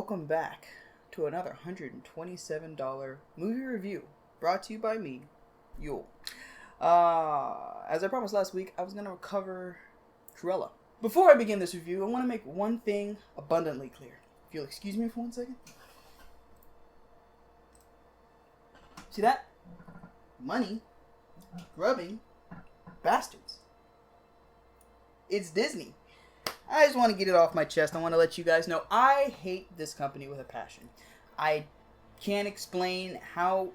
Welcome back to another $127 movie review brought to you by me, Yule. As I promised last week, I was going to cover Cruella. Before I begin this review, I want to make one thing abundantly clear. If you'll excuse me for 1 second. See that? Money, grubbing, bastards. It's Disney. I just want to get it off my chest. I want to let you guys know I hate this company with a passion. I can't explain how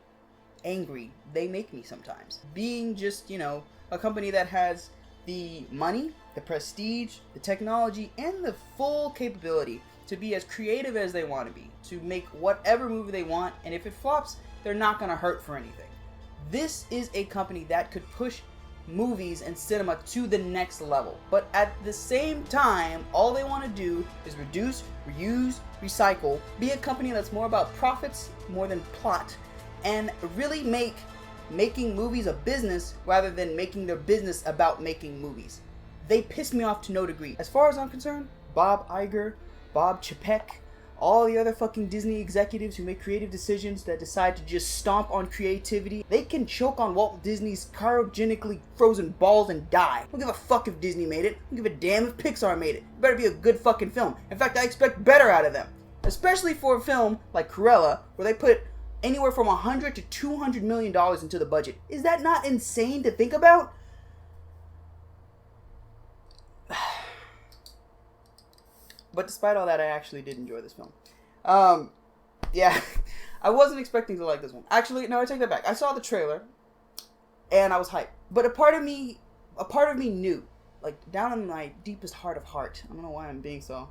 angry they make me sometimes. Being just, a company that has the money, the prestige, the technology, and the full capability to be as creative as they want to be, to make whatever movie they want, and if it flops, they're not going to hurt for anything. This is a company that could push movies and cinema to the next level, but at the same time, all they want to do is reduce, reuse, recycle, be a company that's more about profits more than plot, and really making movies a business rather than making their business about making movies. They piss me off to no degree. As far as I'm concerned, Bob Iger, Bob Chapek, all the other fucking Disney executives who make creative decisions that decide to just stomp on creativity, they can choke on Walt Disney's cryogenically frozen balls and die. I don't give a fuck if Disney made it. I don't give a damn if Pixar made it. It better be a good fucking film. In fact, I expect better out of them. Especially for a film like Cruella, where they put anywhere from $100 to $200 million into the budget. Is that not insane to think about? But despite all that, I actually did enjoy this film. Yeah, I wasn't expecting to like this one. Actually, no, I take that back. I saw the trailer, and I was hyped. But a part of me knew, like down in my deepest heart of heart, I don't know why I'm being so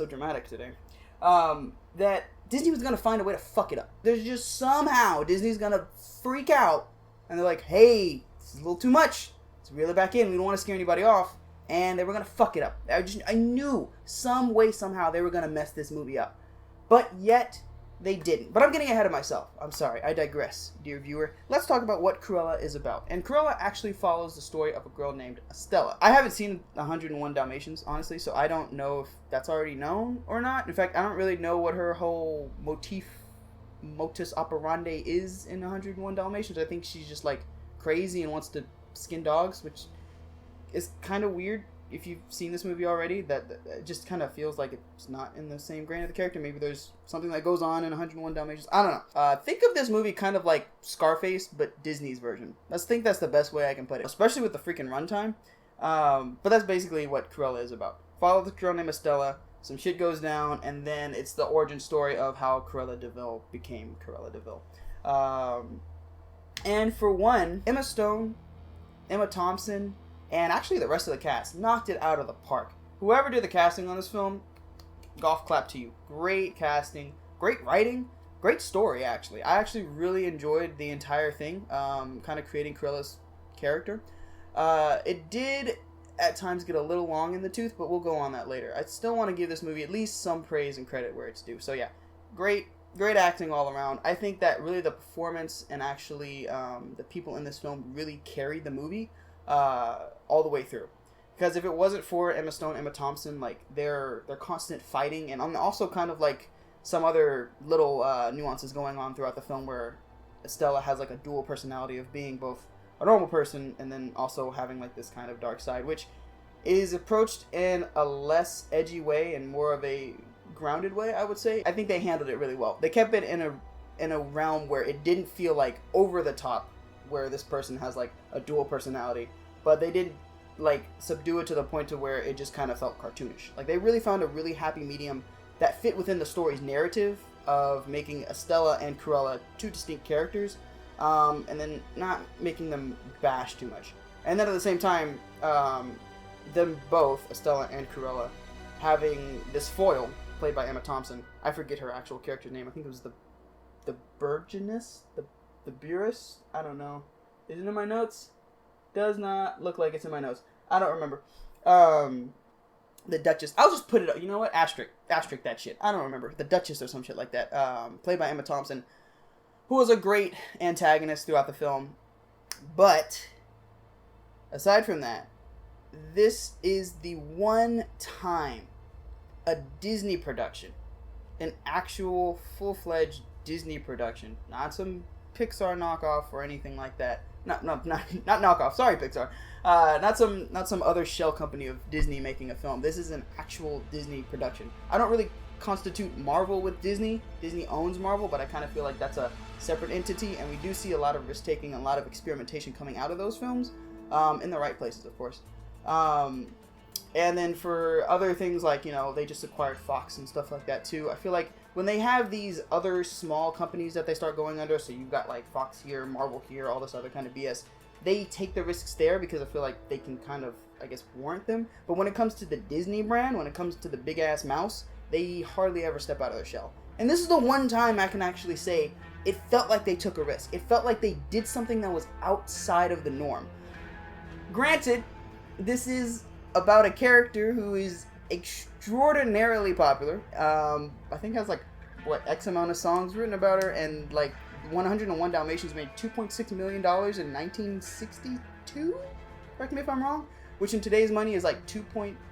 dramatic today, that Disney was gonna find a way to fuck it up. There's just somehow Disney's gonna freak out, and they're like, "Hey, this is a little too much. Let's reel it back in. We don't want to scare anybody off." And they were going to fuck it up. I knew some way, somehow, they were going to mess this movie up. But yet, they didn't. But I'm getting ahead of myself. I'm sorry. I digress, dear viewer. Let's talk about what Cruella is about. And Cruella actually follows the story of a girl named Estella. I haven't seen 101 Dalmatians, honestly, so I don't know if that's already known or not. In fact, I don't really know what her whole modus operandi is in 101 Dalmatians. I think she's just, crazy and wants to skin dogs, which is kind of weird if you've seen this movie already. That it just kind of feels like it's not in the same grain of the character. Maybe there's something that goes on in 101 Dalmatians. I don't know. Think of this movie kind of like Scarface, but Disney's version. I think that's the best way I can put it, especially with the freaking runtime. But that's basically what Cruella is about. Follow the girl named Estella, some shit goes down, and then it's the origin story of how Cruella de Vil became Cruella de Vil. And for one, Emma Stone, Emma Thompson, and actually the rest of the cast knocked it out of the park. Whoever did the casting on this film, golf clap to you. Great casting, great writing, great story, actually. I actually really enjoyed the entire thing, kind of creating Cruella's character. It did at times get a little long in the tooth, but we'll go on that later. I still want to give this movie at least some praise and credit where it's due. So yeah, great acting all around. I think that really the performance and actually the people in this film really carried the movie all the way through. Because if it wasn't for Emma Stone, Emma Thompson, their constant fighting, and also kind of some other little nuances going on throughout the film where Estella has a dual personality of being both a normal person and then also having this kind of dark side, which is approached in a less edgy way and more of a grounded way, I would say. I think they handled it really well. They kept it in a realm where it didn't feel over the top, where this person has a dual personality, but they didn't subdue it to the point to where it just kind of felt cartoonish. They really found a really happy medium that fit within the story's narrative of making Estella and Cruella two distinct characters, and then not making them bash too much. And then at the same time, them both, Estella and Cruella, having this foil played by Emma Thompson. I forget her actual character name. I think it was the Burgeness, the Buress. I don't know. Is it in my notes? Does not look like it's in my notes. I don't remember. The Duchess. I'll just put it up. You know what? Asterisk that shit. I don't remember. The Duchess or some shit like that. Played by Emma Thompson, who was a great antagonist throughout the film. But aside from that, this is the one time a Disney production an actual full-fledged Disney production, not some Pixar knockoff or anything like that. Not knockoff. Sorry, Pixar. Not some other shell company of Disney making a film. This is an actual Disney production. I don't really constitute Marvel with Disney. Disney owns Marvel, but I kind of feel like that's a separate entity, and we do see a lot of risk taking and a lot of experimentation coming out of those films, in the right places, of course. And then for other things like, they just acquired Fox and stuff like that too. I feel like when they have these other small companies that they start going under, so you've got like Fox here, Marvel here, all this other kind of BS, they take the risks there because I feel like they can kind of, I guess, warrant them. But when it comes to the Disney brand, when it comes to the big ass mouse, they hardly ever step out of their shell. And this is the one time I can actually say it felt like they took a risk. It felt like they did something that was outside of the norm. Granted, this is about a character who is extraordinarily popular. I think has like X amount of songs written about her, and like 101 Dalmatians made $2.6 million in 1962. Correct me if I'm wrong. Which in today's money is like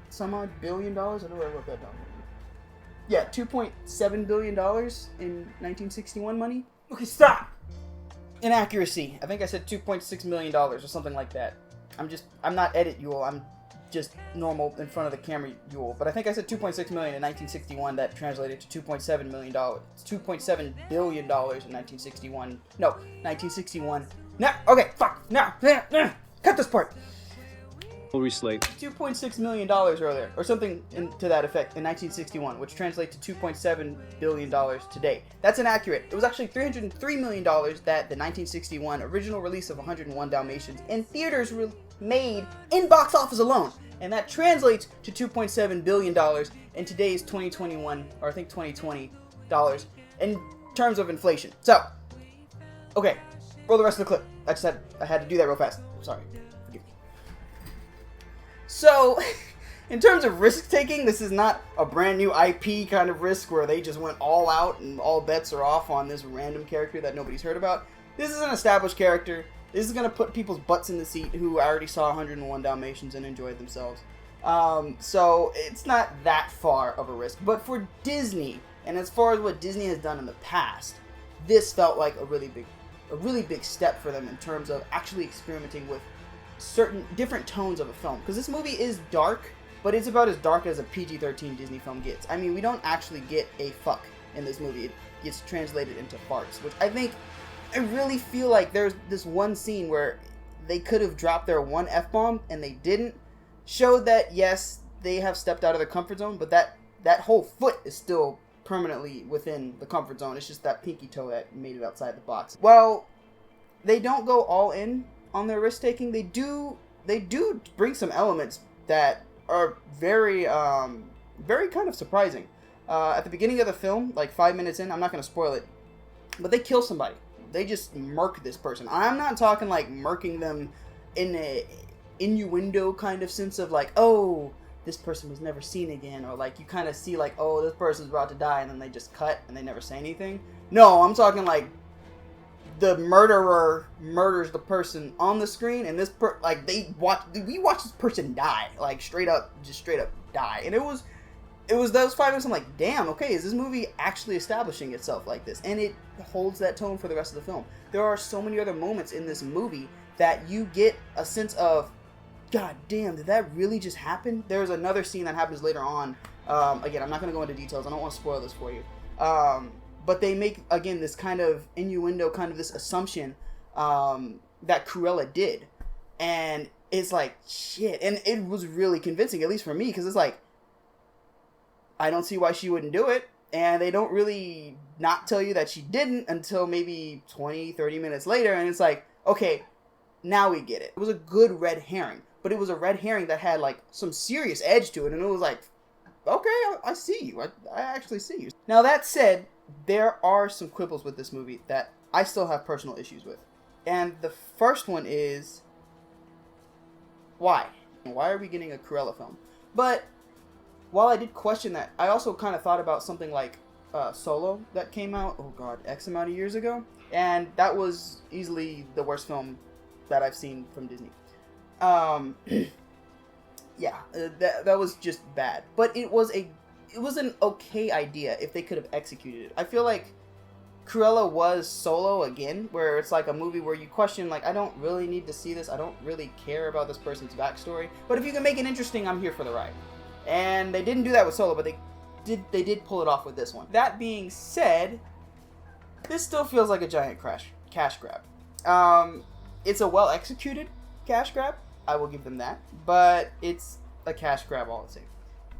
some odd billion dollars. I know where I wrote that down. Yeah, $2.7 billion in 1961 money. Okay, stop. Inaccuracy. I think I said $2.6 million or something like that. I'm not edit Yule. I'm just normal in front of the camera Yule. But I think I said 2.6 million in 1961. That translated to $2.7 million. It's $2.7 billion in 1961. No, 1961. No, okay, fuck. No, cut this part. We'll reslate. $2.6 million earlier, or something to that effect, in 1961, which translates to $2.7 billion today. That's inaccurate. It was actually $303 million that the 1961 original release of 101 Dalmatians in theaters made in box office alone. And that translates to $2.7 billion in today's 2021, or I think 2020 dollars, in terms of inflation. So, okay, roll the rest of the clip. I had to do that real fast. Sorry. So, in terms of risk-taking, this is not a brand new IP kind of risk where they just went all out and all bets are off on this random character that nobody's heard about. This is an established character. This is going to put people's butts in the seat who already saw 101 Dalmatians and enjoyed themselves. So, it's not that far of a risk. But for Disney, and as far as what Disney has done in the past, this felt like a really big step for them in terms of actually experimenting with certain different tones of a film, because this movie is dark, but it's about as dark as a PG-13 Disney film gets. I mean, we don't actually get a fuck in this movie. It gets translated into farts, which I really feel like there's this one scene where they could have dropped their one F-bomb and they didn't. Showed that yes, they have stepped out of their comfort zone, but that whole foot is still permanently within the comfort zone. It's just that pinky toe that made it outside the box. While they don't go all in on their risk-taking, they do bring some elements that are very kind of surprising. At the beginning of the film, like 5 minutes in, I'm not going to spoil it, but they kill somebody. They just murk this person. I'm not talking like murking them in a innuendo kind of sense of like, oh, this person was never seen again, or like you kind of see like, oh, this person's about to die, and then they just cut and they never say anything. No, I'm talking like the murderer murders the person on the screen, and we watch this person die, like straight up die. And it was those 5 minutes. I'm like, damn, okay, is this movie actually establishing itself like this? And it holds that tone for the rest of the film. There are so many other moments in this movie that you get a sense of, god damn, did that really just happen? There's another scene that happens later on. Again, I'm not going to go into details. I don't want to spoil this for you. But they make, again, this kind of innuendo, kind of this assumption that Cruella did. And it's like, shit. And it was really convincing, at least for me, because it's like, I don't see why she wouldn't do it. And they don't really not tell you that she didn't until maybe 20, 30 minutes later. And it's like, okay, now we get it. It was a good red herring. But it was a red herring that had, like, some serious edge to it. And it was like, okay, I see you. I actually see you. Now, that said, there are some quibbles with this movie that I still have personal issues with. And the first one is, why? Why are we getting a Cruella film? But while I did question that, I also kind of thought about something like Solo that came out, oh god, X amount of years ago. And that was easily the worst film that I've seen from Disney. Yeah, that was just bad. But it was a it was an okay idea if they could have executed it. I feel like Cruella was Solo again, where it's like a movie where you question, like, I don't really need to see this. I don't really care about this person's backstory. But if you can make it interesting, I'm here for the ride. And they didn't do that with Solo, but they did pull it off with this one. That being said, this still feels like a giant cash grab. It's a well-executed cash grab. I will give them that. But it's a cash grab all the same.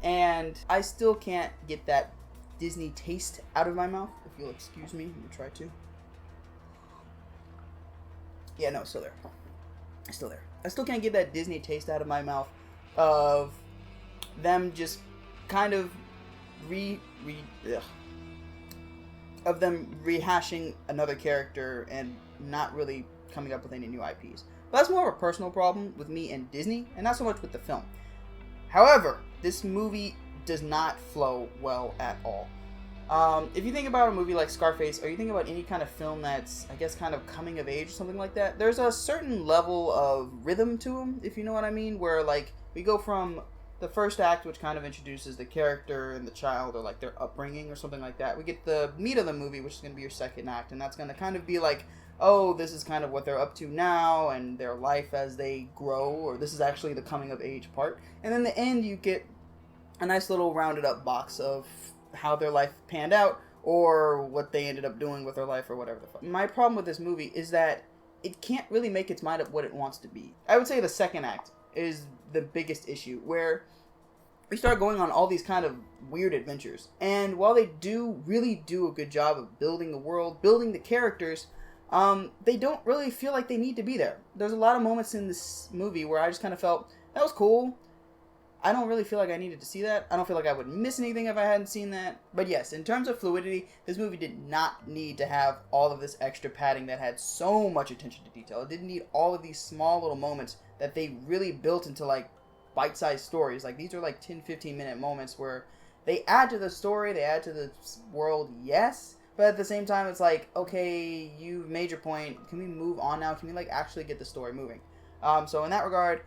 And I still can't get that Disney taste out of my mouth. If you'll excuse me, I'm gonna try to. Yeah, no, it's still there. It's still there. I still can't get that Disney taste out of my mouth of them just kind of of them rehashing another character and not really coming up with any new IPs. But that's more of a personal problem with me and Disney, and not so much with the film. However, this movie does not flow well at all. If you think about a movie like Scarface, or you think about any kind of film that's, I guess, kind of coming of age or something like that, there's a certain level of rhythm to them, if you know what I mean, where, like, we go from the first act, which kind of introduces the character and the child, or, like, their upbringing or something like that. We get the meat of the movie, which is going to be your second act, and that's going to kind of be like, oh, this is kind of what they're up to now, and their life as they grow, or this is actually the coming of age part. And then the end, you get a nice little rounded up box of how their life panned out, or what they ended up doing with their life, or whatever the fuck. My problem with this movie is that it can't really make its mind up what it wants to be. I would say the second act is the biggest issue, where we start going on all these kind of weird adventures. And while they really do a good job of building the world, building the characters, they don't really feel like they need to be there. There's a lot of moments in this movie where I just kind of felt, that was cool. I don't really feel like I needed to see that. I don't feel like I would miss anything if I hadn't seen that. But yes, in terms of fluidity, this movie did not need to have all of this extra padding that had so much attention to detail. It didn't need all of these small little moments that they really built into, like, bite-sized stories. Like, these are like 10-15 minute moments where they add to the story, they add to the world, yes. But at the same time, it's like, okay, you've made your point. Can we move on now? Can we, like, actually get the story moving? So in that regard,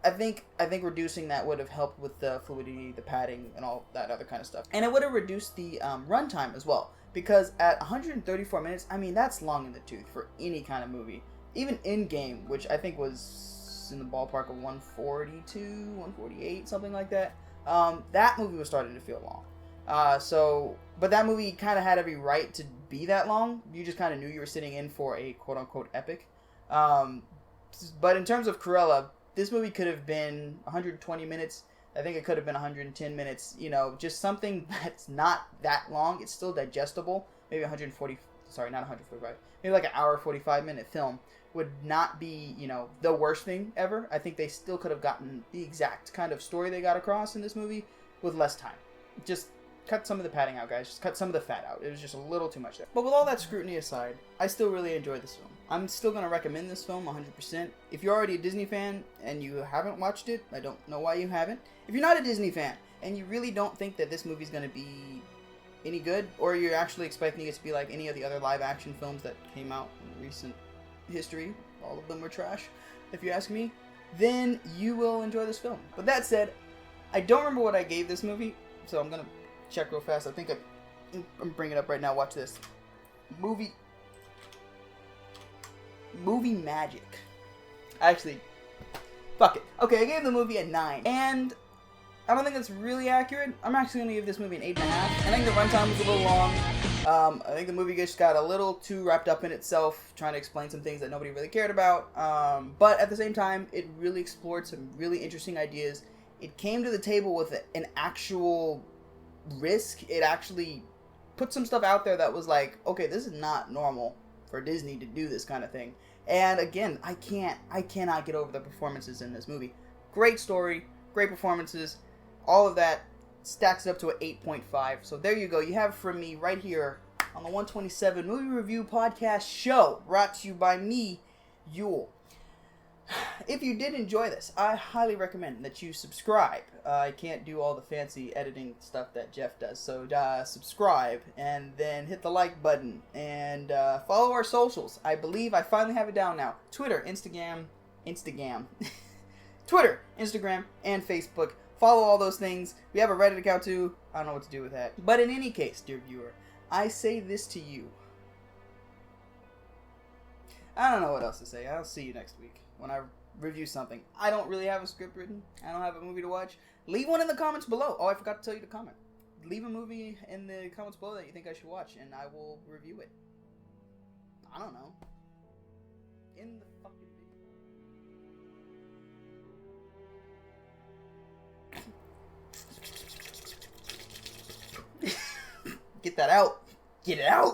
I think reducing that would have helped with the fluidity, the padding, and all that other kind of stuff. And it would have reduced the runtime as well. Because at 134 minutes, I mean, that's long in the tooth for any kind of movie. Even In-Game, which I think was in the ballpark of 142, 148, something like that. That movie was starting to feel long. But that movie kind of had every right to be that long. You just kind of knew you were sitting in for a quote-unquote epic. But in terms of Cruella, this movie could have been 120 minutes. I think it could have been 110 minutes. You know, just something that's not that long. It's still digestible. Maybe 140, sorry, not 145. Maybe like an hour, 45-minute film would not be, you know, the worst thing ever. I think they still could have gotten the exact kind of story they got across in this movie with less time. Just cut some of the padding out, guys. Just cut some of the fat out. It was just a little too much there. But with all that scrutiny aside, I still really enjoyed this film. I'm still going to recommend this film 100%. If you're already a Disney fan and you haven't watched it, I don't know why you haven't. If you're not a Disney fan and you really don't think that this movie's going to be any good, or you're actually expecting it to be like any of the other live-action films that came out in recent history, all of them were trash, if you ask me, then you will enjoy this film. But that said, I don't remember what I gave this movie, so I'm going to check real fast. I think I'm bringing it up right now. Watch this. Movie magic. Actually, fuck it. Okay, I gave the movie a 9. And I don't think that's really accurate. I'm actually going to give this movie an 8.5. I think the runtime was a little long. I think the movie just got a little too wrapped up in itself, trying to explain some things that nobody really cared about. But at the same time, it really explored some really interesting ideas. It came to the table with an actual risk. It actually put some stuff out there that was like, okay, this is not normal for Disney to do this kind of thing. And again, I cannot get over the performances in this movie. Great story, great performances, all of that stacks it up to an 8.5. So there you go. You have it from me right here on the 127 Movie Review Podcast Show, brought to you by me, Yule. If you did enjoy this, I highly recommend that you subscribe. I can't do all the fancy editing stuff that Jeff does, so subscribe and then hit the like button and follow our socials. I believe I finally have it down now. Twitter, Instagram, Twitter, Instagram, and Facebook. Follow all those things. We have a Reddit account too. I don't know what to do with that. But in any case, dear viewer, I say this to you. I don't know what else to say. I'll see you next week when I review something. I don't really have a script written. I don't have a movie to watch. Leave one in the comments below. Oh, I forgot to tell you to comment. Leave a movie in the comments below that you think I should watch, and I will review it. I don't know. In the fucking video. Get that out. Get it out.